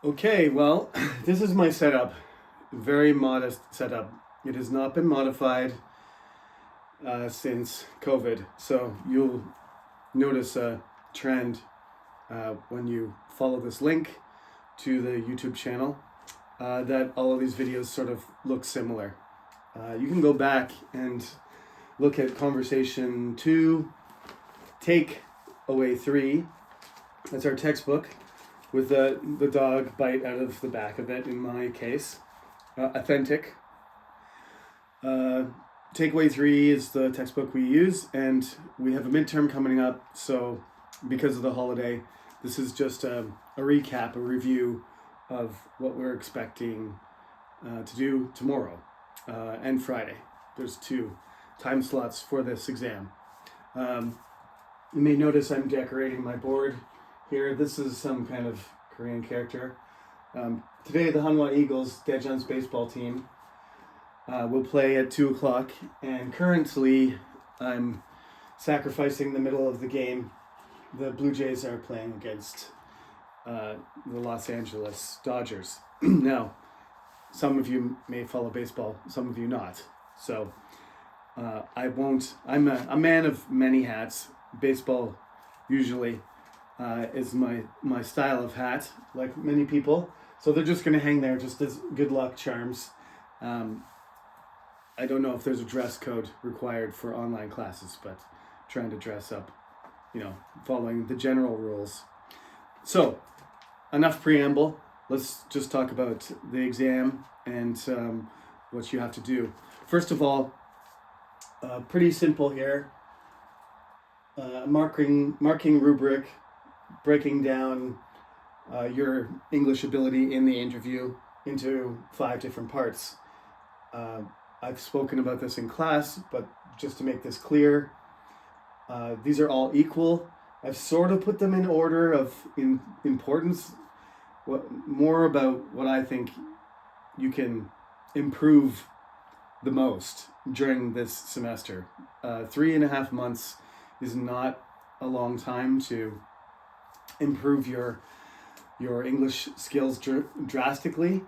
Okay, well, this is my setup. Very modest setup. It has not been modified since COVID. So you'll notice a trend when you follow this link to the YouTube channel that all of these videos sort of look similar. You can go back and look at conversation 2, take away 3. That's our textbook with the dog bite out of the back of it in my case. Authentic. Takeaway 3 is the textbook we use, and we have a midterm coming up, so because of the holiday, this is just a recap, a review of what we're expecting to do tomorrow and Friday. There's 2 time slots for this exam. You may notice I'm decorating my board here. This is some kind of Korean character. Today, the Hanwha Eagles, Daejeon's baseball team, will play at 2 o'clock, and currently I'm sacrificing the middle of the game. The Blue Jays are playing against the Los Angeles Dodgers. Now, some of you may follow baseball, some of you not. So I'm a man of many hats. Baseball usually is my style of hat, like many people. So they're just going to hang there just as good luck charms. I don't know if there's a dress code required for online classes, but trying to dress up, following the general rules. So, enough preamble. Let's just talk about the exam and what you have to do. First of all, pretty simple here. Marking rubric, breaking down your English ability in the interview into 5 different parts. I've spoken about this in class, but just to make this clear, these are all equal. I've sort of put them in order of importance, more about what I think you can improve the most during this semester. 3.5 months is not a long time to improve your English skills drastically.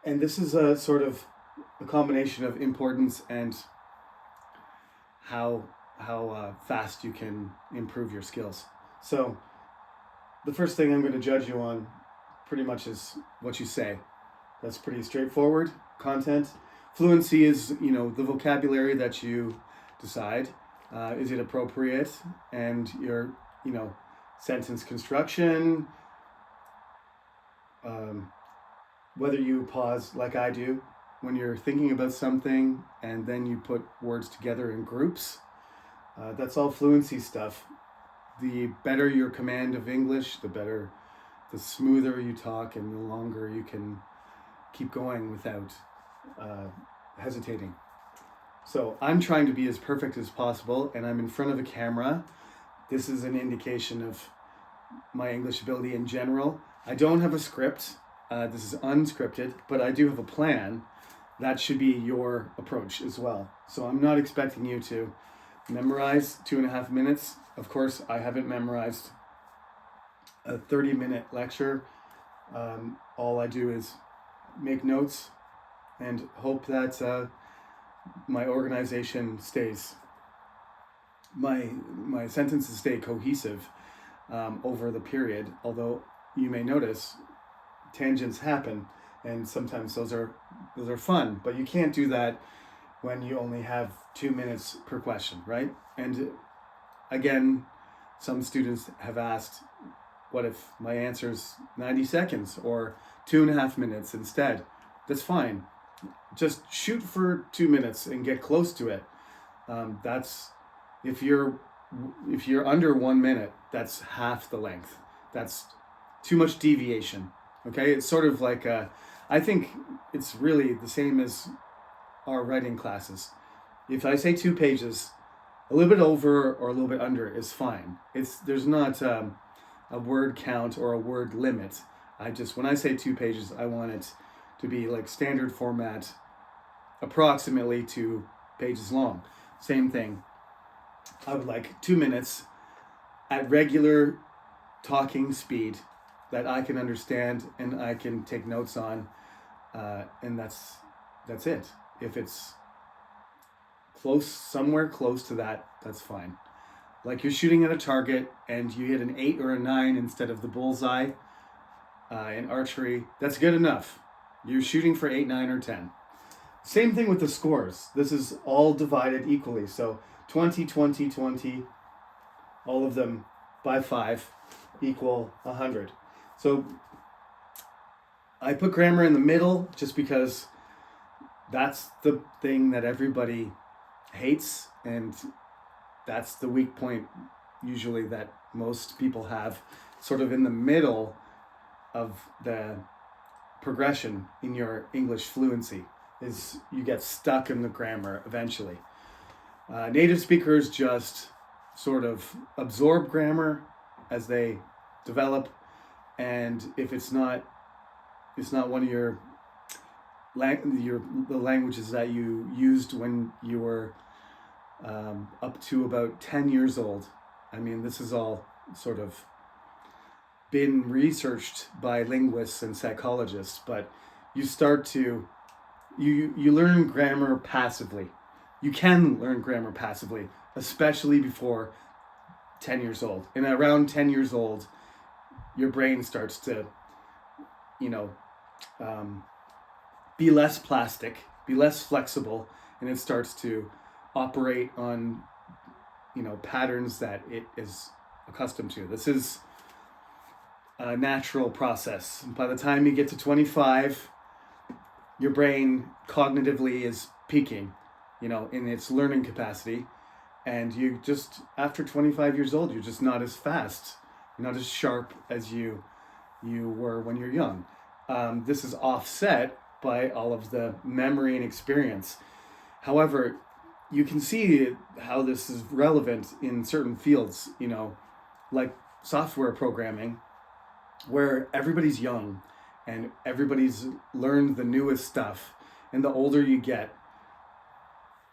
And this is a sort of a combination of importance and how fast you can improve your skills. So the first thing I'm going to judge you on pretty much is what you say. That's pretty straightforward content. Fluency is, the vocabulary that you decide. Is it appropriate? And your, sentence construction, whether you pause like I do when you're thinking about something and then you put words together in groups. That's all fluency stuff. The better your command of English, the smoother you talk, and the longer you can keep going without hesitating. So I'm trying to be as perfect as possible, and I'm in front of a camera. This is an indication of my English ability in general. I don't have a script. This is unscripted, but I do have a plan. That should be your approach as well. So I'm not expecting you to memorize 2.5 minutes. Of course, I haven't memorized a 30-minute lecture. All I do is make notes and hope that my organization stays, my sentences stay cohesive over the period, although you may notice tangents happen, and sometimes those are fun, but you can't do that when you only have 2 minutes per question, right? And again, some students have asked, what if my answer's 90 seconds or 2.5 minutes instead? That's fine. Just shoot for 2 minutes and get close to it. That's if you're under 1 minute, that's half the length. That's too much deviation. Okay, it's sort of like I think it's really the same as our writing classes. If I say 2 pages, a little bit over or a little bit under is fine. There's not a word count or a word limit. When I say 2 pages, I want it to be like standard format, approximately 2 pages long. Same thing. I would like 2 minutes at regular talking speed, that I can understand and I can take notes on, and that's it. If it's somewhere close to that, that's fine. Like you're shooting at a target and you hit an 8 or a 9 instead of the bullseye in archery, that's good enough. You're shooting for 8, 9, or 10. Same thing with the scores. This is all divided equally. So 20, 20, 20, all of them by 5 equal 100. So I put grammar in the middle just because that's the thing that everybody hates, and that's the weak point usually that most people have, sort of in the middle of the progression in your English fluency, is you get stuck in the grammar eventually. Native speakers just sort of absorb grammar as they develop, and if it's not one of the languages that you used when you were up to about 10 years old. I mean, this is all sort of been researched by linguists and psychologists, but you start to you learn grammar passively. You can learn grammar passively, especially before 10 years old. And around 10 years old, your brain starts to, be less plastic, be less flexible, and it starts to operate on, patterns that it is accustomed to. This is a natural process. By the time you get to 25, your brain cognitively is peaking, in its learning capacity. And you just, after 25 years old, you're just not as fast, not as sharp as you were when you're young. This is offset by all of the memory and experience. However, you can see how this is relevant in certain fields, like software programming, where everybody's young and everybody's learned the newest stuff. And the older you get,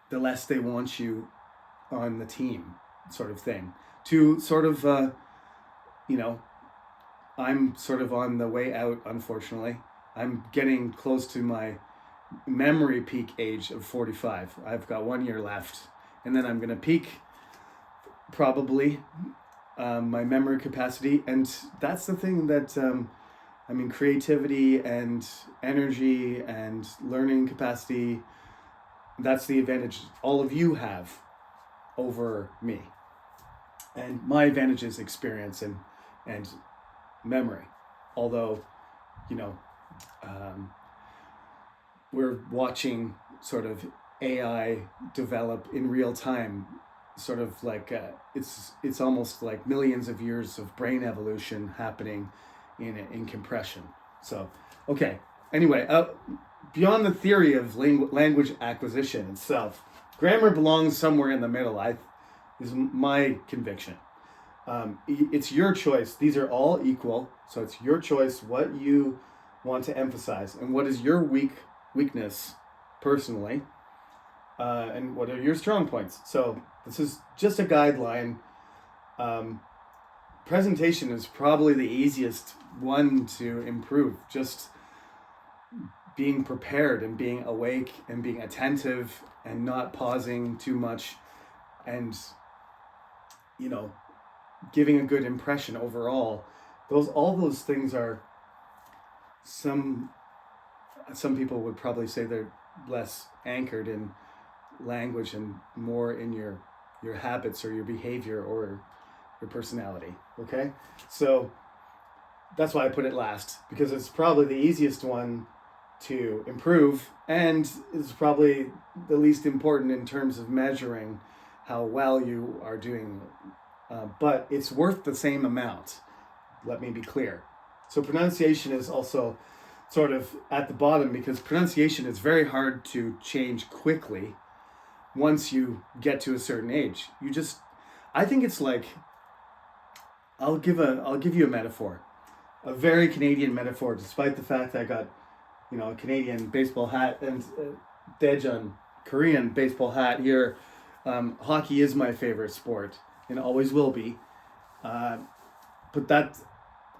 the less they want you on the team, sort of thing. To sort of, I'm sort of on the way out, unfortunately. I'm getting close to my memory peak age of 45. I've got 1 year left, and then I'm going to peak probably my memory capacity. And that's the thing that, creativity and energy and learning capacity, that's the advantage all of you have over me. And my advantage is experience and memory. Although, we're watching sort of AI develop in real time, sort of like it's almost like millions of years of brain evolution happening in compression. So, okay. Anyway, beyond the theory of language acquisition itself, grammar belongs somewhere in the middle. Is my conviction. It's your choice. These are all equal, so it's your choice what you want to emphasize and what is your weakness personally, and what are your strong points. So this is just a guideline. Presentation is probably the easiest one to improve. Just being prepared and being awake and being attentive and not pausing too much, and giving a good impression overall. All those things are, some people would probably say they're less anchored in language and more in your habits or your behavior or your personality. Okay, so that's why I put it last, because it's probably the easiest one to improve, and it's probably the least important in terms of measuring how well you are doing. But it's worth the same amount. Let me be clear. So pronunciation is also sort of at the bottom, because pronunciation is very hard to change quickly once you get to a certain age. I think it's like, I'll give you a metaphor, a very Canadian metaphor, despite the fact that I got, a Canadian baseball hat and Daejeon Korean baseball hat here. Hockey is my favorite sport and always will be. But that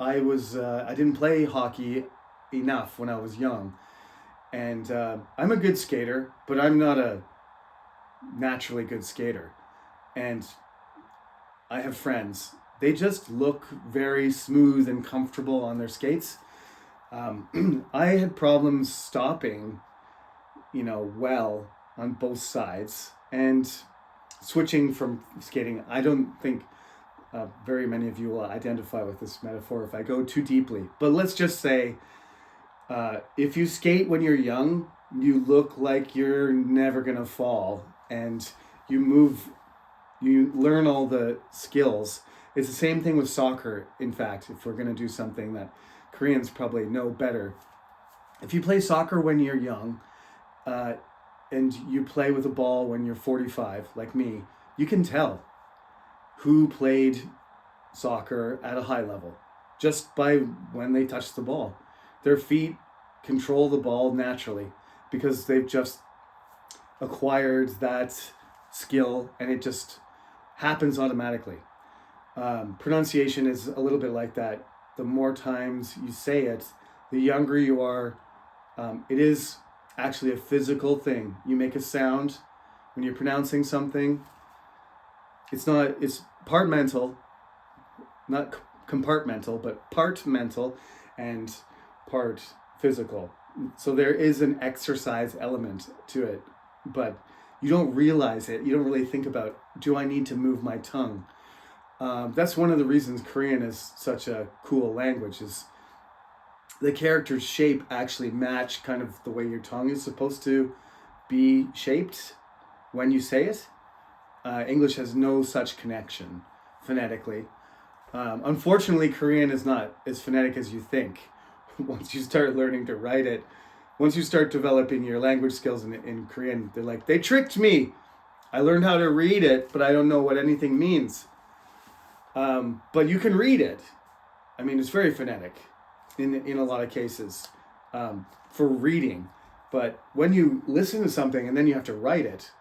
I didn't play hockey enough when I was young, and I'm a good skater, but I'm not a naturally good skater. And I have friends. They just look very smooth and comfortable on their skates. I had problems stopping, well on both sides and switching from skating. I don't think very many of you will identify with this metaphor if I go too deeply. But let's just say if you skate when you're young, you look like you're never going to fall, and you learn all the skills. It's the same thing with soccer, in fact, if we're going to do something that Koreans probably know better. If you play soccer when you're young, and you play with a ball when you're 45, like me, you can tell who played soccer at a high level just by when they touch the ball. Their feet control the ball naturally because they've just acquired that skill, and it just happens automatically. Pronunciation is a little bit like that. The more times you say it, the younger you are. It is actually a physical thing. You make a sound when you're pronouncing something. It's part mental, not compartmental, but part mental and part physical. So there is an exercise element to it, but you don't realize it. You don't really think about, do I need to move my tongue? That's one of the reasons Korean is such a cool language, is the character's shape actually match kind of the way your tongue is supposed to be shaped when you say it. English has no such connection phonetically. Unfortunately, Korean is not as phonetic as you think. Once you start learning to write it, once you start developing your language skills in Korean, they're like, they tricked me. I learned how to read it, but I don't know what anything means. But you can read it. I mean, it's very phonetic in a lot of cases for reading. But when you listen to something and then you have to write it,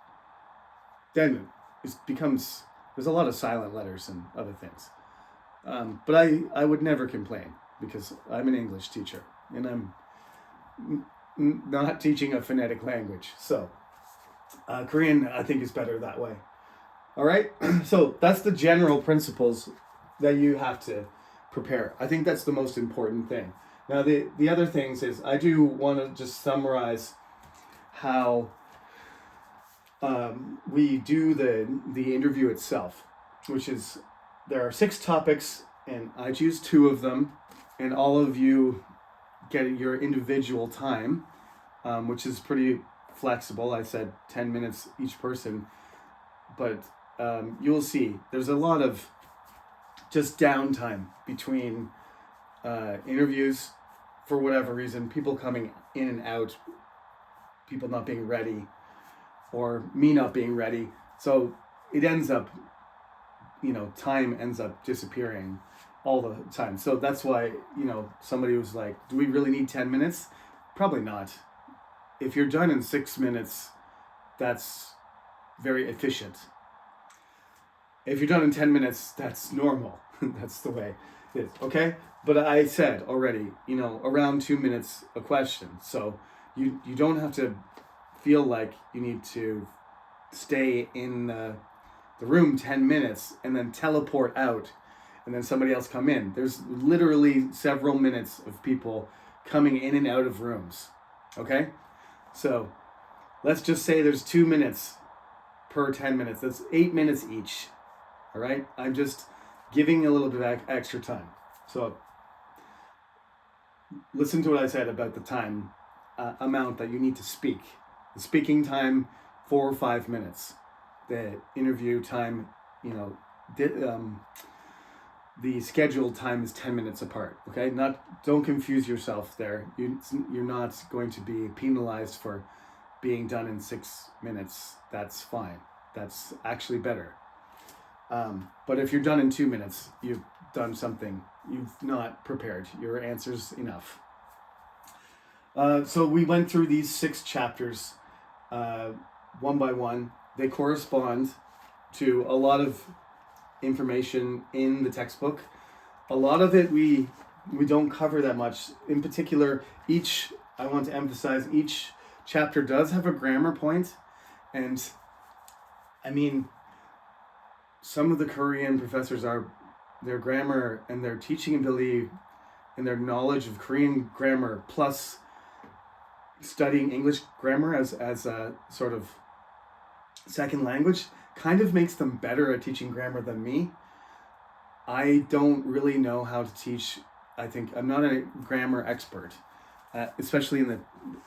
then it becomes, there's a lot of silent letters and other things. But I would never complain because I'm an English teacher and I'm not teaching a phonetic language. So Korean, I think, is better that way. All right. So that's the general principles that you have to prepare. I think that's the most important thing. Now, the other things is I do want to just summarize how we do the interview itself, which is there are 6 topics and I choose 2 of them, and all of you get your individual time, which is pretty flexible. I said 10 minutes each person, but you'll see there's a lot of just downtime between interviews for whatever reason, people coming in and out, people not being ready, or me not being ready. So it ends up, time ends up disappearing all the time. So that's why, somebody was like, do we really need 10 minutes? Probably not. If you're done in 6 minutes, that's very efficient. If you're done in 10 minutes, that's normal. That's the way it is, okay? But I said already, around 2 minutes a question. So you don't have to feel like you need to stay in the room 10 minutes and then teleport out and then somebody else come in. There's literally several minutes of people coming in and out of rooms, okay? So let's just say there's 2 minutes per 10 minutes. That's 8 minutes each, all right? I'm just giving a little bit of extra time. So listen to what I said about the time amount that you need to speak. The speaking time, 4 or 5 minutes. The interview time, the scheduled time is 10 minutes apart. Okay, don't confuse yourself there. You're not going to be penalized for being done in 6 minutes. That's fine. That's actually better. But if you're done in 2 minutes, you've done something. You've not prepared. Your answer's enough. So we went through these 6 chapters one by one. They correspond to a lot of information in the textbook. A lot of it we we don't cover that much. In particular, I want to emphasize each chapter does have a grammar point, and I mean, some of the Korean professors their grammar and their teaching ability and their knowledge of Korean grammar plus studying English grammar as a sort of second language kind of makes them better at teaching grammar than me. I don't really know how to teach. I think I'm not a grammar expert, especially in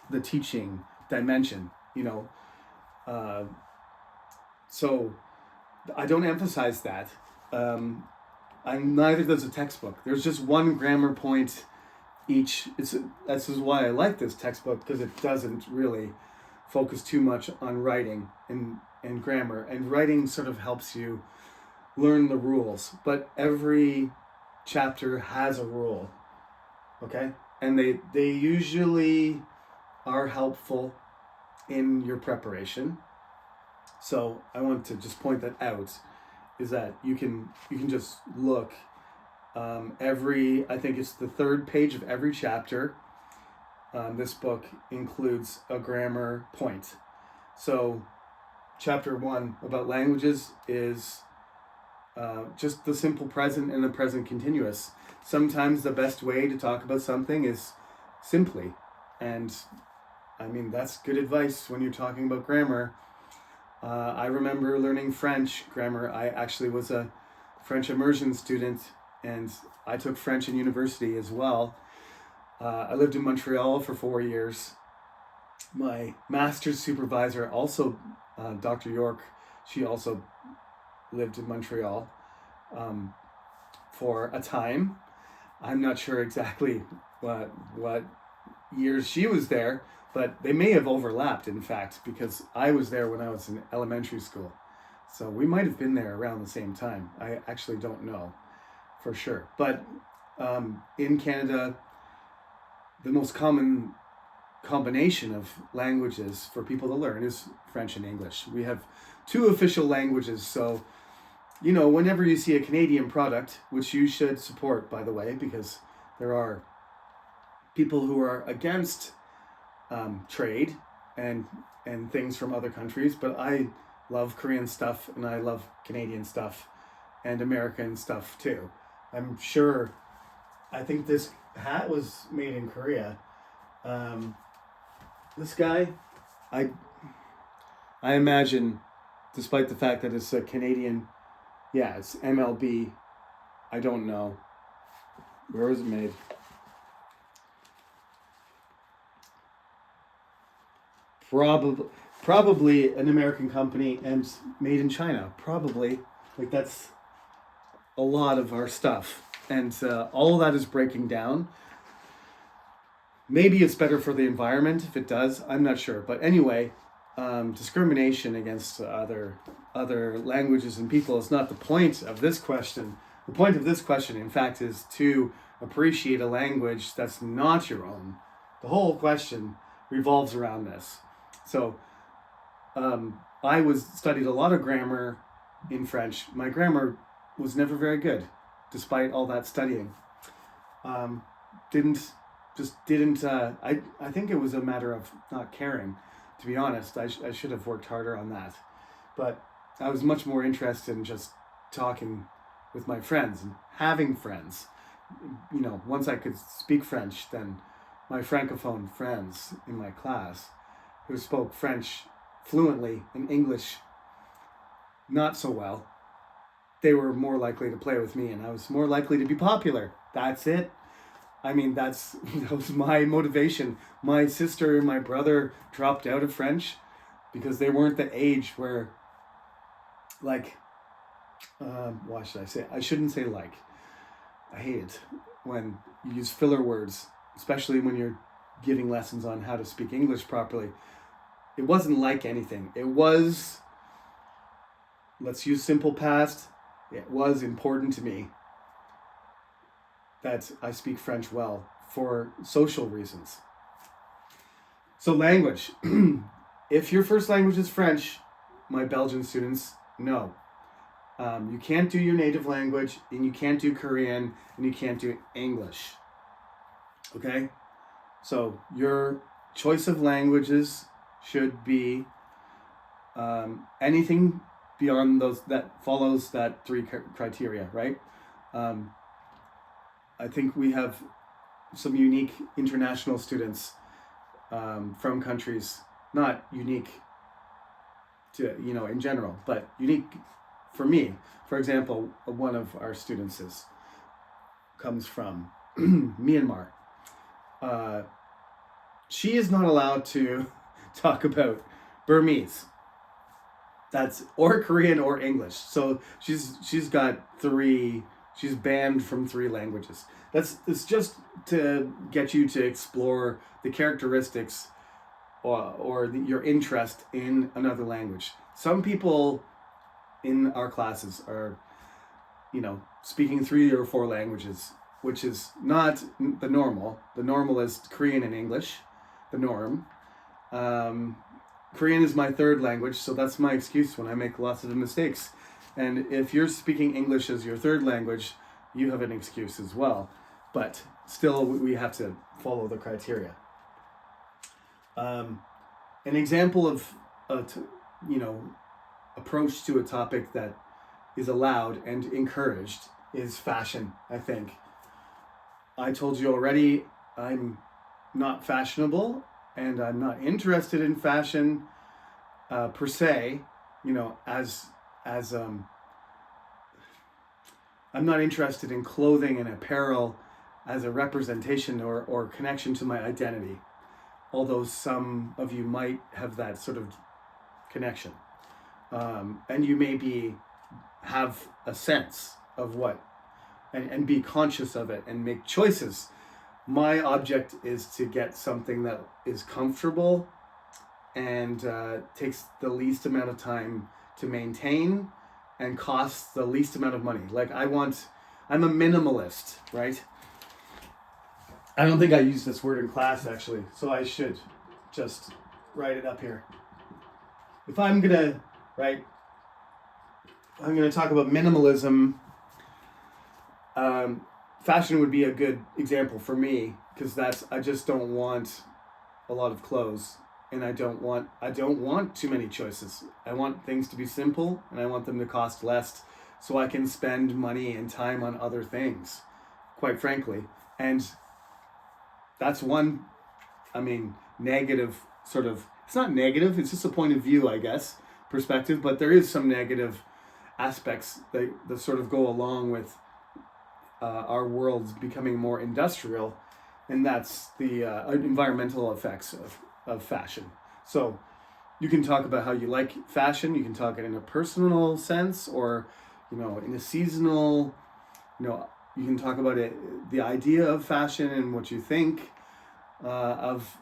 the teaching dimension, so I don't emphasize that. Neither does a textbook. There's just one grammar point each. This is why I like this textbook, because it doesn't really focus too much on writing and grammar. And writing sort of helps you learn the rules. But every chapter has a rule, okay? And they usually are helpful in your preparation. So I want to just point that out, is that you can just look I think it's the third page of every chapter. This book includes a grammar point. So chapter 1 about languages is just the simple present and the present continuous. Sometimes the best way to talk about something is simply, and I mean that's good advice when you're talking about grammar. I remember learning French grammar. I actually was a French immersion student, and I took French in university as well. I lived in Montreal for 4 years. My master's supervisor, also Dr. York, she also lived in Montreal for a time. I'm not sure exactly what years she was there, but they may have overlapped, in fact, because I was there when I was in elementary school. So we might have been there around the same time. I actually don't know for sure. But in Canada, the most common combination of languages for people to learn is French and English. We have 2 official languages, so whenever you see a Canadian product, which you should support, by the way, because there are people who are against trade and things from other countries, but I love Korean stuff and I love Canadian stuff and American stuff too. I think this hat was made in Korea. This guy, I imagine, despite the fact that it's a Canadian, yeah, it's MLB. I don't know. Where was it made? Probably an American company and made in China. Probably. Like, that's a lot of our stuff. And all of that is breaking down. Maybe it's better for the environment if it does. I'm not sure. But anyway, discrimination against other languages and people is not the point of this question. The point of this question, in fact, is to appreciate a language that's not your own. The whole question revolves around this. So I studied a lot of grammar in French. My grammar was never very good, despite all that studying. I think it was a matter of not caring, to be honest. I should have worked harder on that. But I was much more interested in just talking with my friends and having friends. Once I could speak French, then my Francophone friends in my class who spoke French fluently and English not so well, they were more likely to play with me and I was more likely to be popular. That's it. I mean, that was my motivation. My sister and my brother dropped out of French because they weren't the age where, why should I say? I shouldn't say like. I hate it when you use filler words, especially when you're giving lessons on how to speak English properly. It wasn't like anything. It was, let's use simple past. It was important to me that I speak French well for social reasons. So language. If your first language is French, my Belgian students, no. You can't do your native language, and you can't do Korean, and you can't do English. Okay? So your choice of languages should be anything beyond those that follows that three criteria, right? Um, I think we have some unique international students from countries, not unique to, in general, but unique for me. For example, one of our students comes from Myanmar. She is not allowed to talk about Burmese. That's or Korean or English. So she's got three. She's banned from three languages. It's just to get you to explore the characteristics or your interest in another language. Some people in our classes are, speaking 3 or 4 languages, which is not the normal. The normal is Korean and English, the norm. Korean is my third language, so that's my excuse when I make lots of mistakes. And if you're speaking English as your third language, you have an excuse as well. But still, we have to follow the criteria. An example of approach to a topic that is allowed and encouraged is fashion, I think. I told you already, I'm not fashionable and I'm not interested in fashion per se, as I'm not interested in clothing and apparel as a representation or connection to my identity, although some of you might have that sort of connection. And you maybe have a sense of what, and be conscious of it and make choices. My object is to get something that is comfortable and takes the least amount of time to maintain and costs the least amount of money. Like I'm a minimalist, right? I don't think I used this word in class actually, so I should just write it up here. If I'm gonna talk about minimalism. Fashion would be a good example for me because I just don't want a lot of clothes, and I don't want too many choices. I want things to be simple, and I want them to cost less, so I can spend money and time on other things, quite frankly. And that's one, negative sort of. It's not negative. It's just a point of view, I guess, perspective. But there is some negative aspects that sort of go along with our world's becoming more industrial, and that's the environmental effects of fashion. So you can talk about how you like fashion. You can talk it in a personal sense or, in a seasonal, you can talk about it, the idea of fashion and what you think of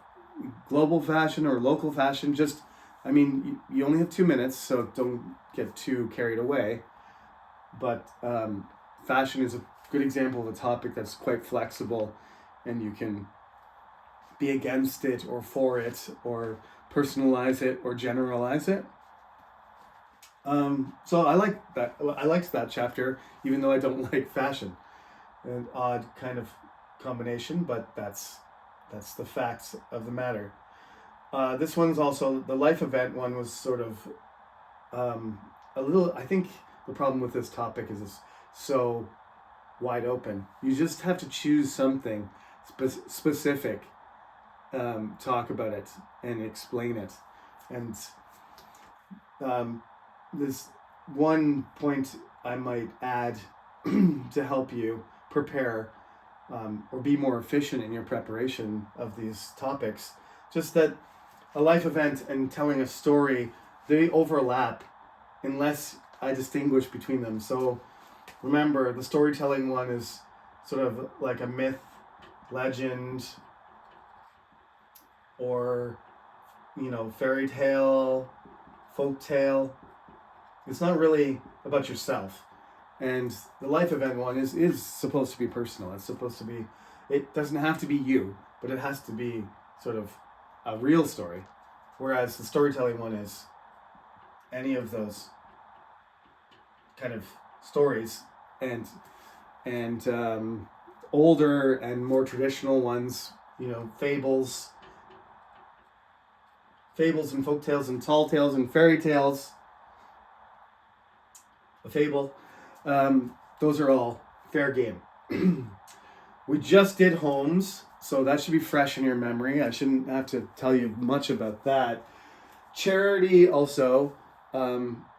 global fashion or local fashion. Just, you only have 2 minutes, so don't get too carried away. But fashion is a good example of a topic that's quite flexible, and you can be against it or for it or personalize it or generalize it. So I like that. I liked that chapter, even though I don't like fashion. An odd kind of combination, but that's the facts of the matter. This one's also, the life event one was sort of a little, I think the problem with this topic is it's so wide open. You just have to choose something specific, talk about it and explain it. And this one point I might add to help you prepare or be more efficient in your preparation of these topics, just that a life event and telling a story, they overlap unless I distinguish between them. So remember, the storytelling one is sort of like a myth, legend, or, fairy tale, folk tale. It's not really about yourself. And the life event one is supposed to be personal. It's supposed to be, it doesn't have to be you, but it has to be sort of a real story. Whereas the storytelling one is any of those kind of stories and older and more traditional ones, fables and folk tales and tall tales and fairy tales. A fable. Those are all fair game. We just did Holmes, so that should be fresh in your memory. I shouldn't have to tell you much about that. Charity also,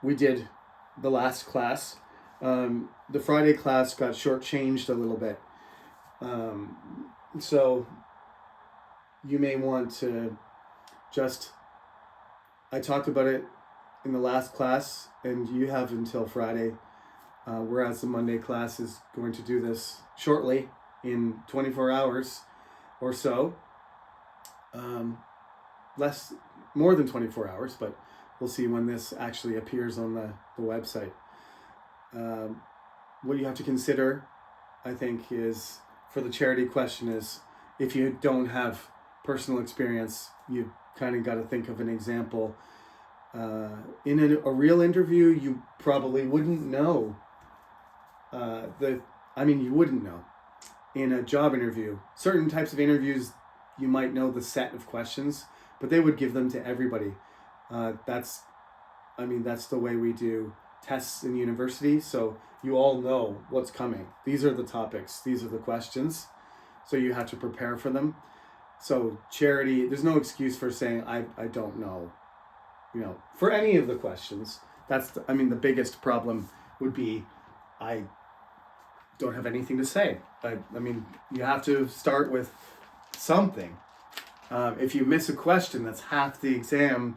we did the last class. The Friday class got shortchanged a little bit. So you may want to I talked about it in the last class, and you have until Friday, whereas the Monday class is going to do this shortly in 24 hours or so. More than 24 hours, but we'll see when this actually appears on the website. What you have to consider, I think, is for the charity question is if you don't have personal experience, you kind of got to think of an example. In a real interview, you probably wouldn't know. You wouldn't know. In a job interview, certain types of interviews, you might know the set of questions, but they would give them to everybody. That's the way we do tests in university. So you all know what's coming. These are the topics. These are the questions. So you have to prepare for them. So charity, there's no excuse for saying, I don't know. For any of the questions, the biggest problem would be, I don't have anything to say. You have to start with something. If you miss a question, that's half the exam.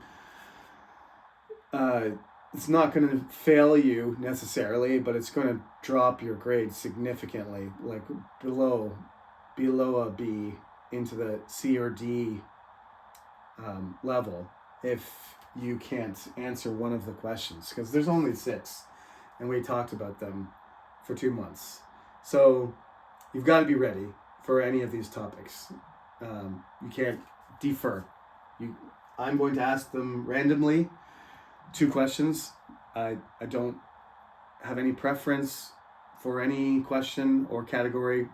It's not going to fail you necessarily, but it's going to drop your grade significantly, like below a B into the C or D level if you can't answer one of the questions, because there's only 6, and we talked about them for 2 months. So you've got to be ready for any of these topics. You can't defer. I'm going to ask them randomly 2 questions. I don't have any preference for any question or category,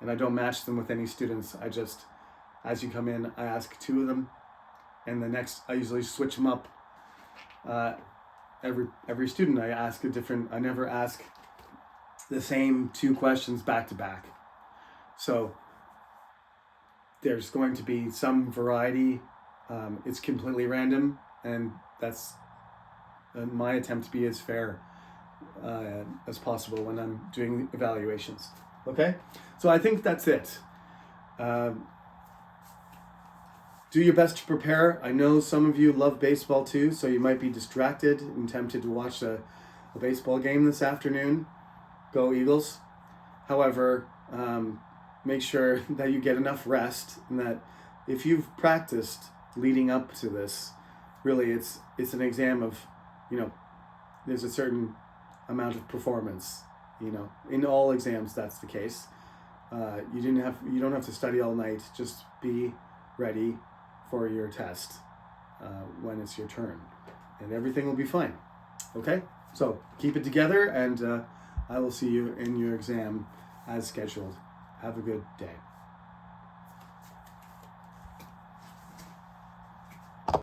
and I don't match them with any students. I just, as you come in, I ask 2 of them, and the next I usually switch them up. Every student I never ask the same 2 questions back to back. So there's going to be some variety. It's completely random, and that's my attempt to be as fair as possible when I'm doing evaluations. Okay? So I think that's it. Do your best to prepare. I know some of you love baseball too, so you might be distracted and tempted to watch a baseball game this afternoon. Go Eagles. However, make sure that you get enough rest, and that if you've practiced leading up to this, really it's an exam of, there's a certain amount of performance. In all exams that's the case. You don't have to study all night. Just be ready for your test when it's your turn, and everything will be fine. Okay? So keep it together, and I will see you in your exam as scheduled. Have a good day.